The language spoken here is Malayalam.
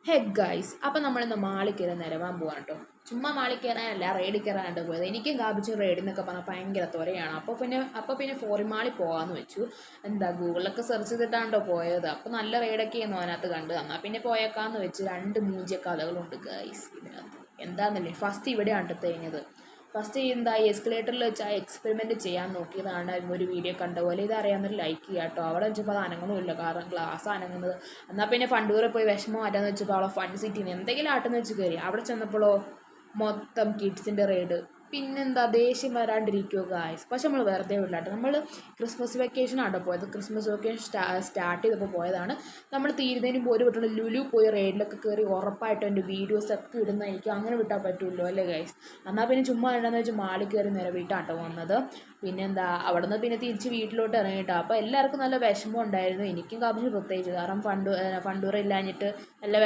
ഹേ ഗൈസ്, അപ്പം നമ്മളിന്ന് മാളിൽ കയറി നിരവാൻ പോവാണ് കേട്ടോ. ചുമ്മാ മാളിൽ കയറാനല്ല, റെയ്ഡിൽ കയറാനായിട്ട് പോയത്. എനിക്കും കാപ്പിച്ച് റെയ്ഡിൽ എന്നൊക്കെ പറഞ്ഞാൽ ഭയങ്കര ത്വരയാണ്. അപ്പോൾ പിന്നെ ഫോറിൻ മാളിൽ പോകാമെന്ന് വെച്ചു. എന്താ ഗൂഗിളിലൊക്കെ സെർച്ച് ചെയ്തിട്ടാണല്ലോ പോയത്. അപ്പോൾ നല്ല റെയ്ഡൊക്കെ ആയിരുന്നു അതിനകത്ത് കണ്ട്. എന്നാൽ പിന്നെ പോയേക്കാന്ന് വെച്ച്. രണ്ട് മൂഞ്ച കഥകളുണ്ട് ഗൈസ് ഇതിനകത്ത്. എന്താണെന്നല്ലേ, ഫസ്റ്റ് ഇവിടെയാണ് കേട്ടോ തേഞ്ഞത്. ഫസ്റ്റ് എന്താ എസ്കലേറ്ററിൽ വെച്ച് ആ എക്സ്പെരിമെൻറ്റ് ചെയ്യാൻ നോക്കിയതാണ്. ഒരു വീഡിയോ കണ്ട പോലെ ഇത് അറിയാവുന്നൊരു ലൈക്ക് ചെയ്യുക കേട്ടോ. അവിടെ വെച്ചപ്പോൾ അത് അനങ്ങുന്നുമില്ല, കാരണം ഗ്ലാസ് അനങ്ങുന്നത്. എന്നാൽ പിന്നെ ഫണ്ടൂറെ പോയി വിഷമം മാറ്റാന്ന് വെച്ചപ്പോൾ അവളെ ഫണ്ട് സിറ്റിന്ന് എന്തെങ്കിലും ആട്ടെന്ന് വെച്ച് കയറി. അവിടെ ചെന്നപ്പോഴോ മൊത്തം കിഡ്സിൻ്റെ റൈഡ്. പിന്നെന്താ ദേഷ്യം വരാണ്ടിരിക്കുമോ ഗായ്സ്. പക്ഷെ നമ്മൾ വെറുതെ വിടാട്ടോ. നമ്മൾ ക്രിസ്മസ് വെക്കേഷനാണ് പോയത്. ക്രിസ്മസ് വെക്കേഷൻ സ്റ്റാർട്ട് ചെയ്തപ്പോൾ പോയതാണ്. നമ്മൾ തീരുന്നതിന് പോലും വിട്ടുണ്ട് ലുലു പോയി റൈഡിലൊക്കെ കയറി ഉറപ്പായിട്ടും എൻ്റെ വീഡിയോസൊക്കെ ഇടുന്നതായിരിക്കും. അങ്ങനെ വിട്ടാൽ പറ്റുമല്ലോ അല്ലേ ഗൈസ്. എന്നാൽ പിന്നെ ചുമ്മാ എന്താണെന്ന് വെച്ചാൽ മാളിൽ കയറി നിറവിട്ടാട്ടോ വന്നത്. പിന്നെന്താ അവിടെ നിന്ന് പിന്നെ തിരിച്ച് വീട്ടിലോട്ട് ഇറങ്ങിയിട്ടോ. അപ്പോൾ എല്ലാവർക്കും നല്ല വിഷമം ഉണ്ടായിരുന്നു. എനിക്കും കാപ്പിച്ച് പ്രത്യേകിച്ച്, കാരണം ഫണ്ടൂറ ഇല്ലാഞ്ഞിട്ട് നല്ല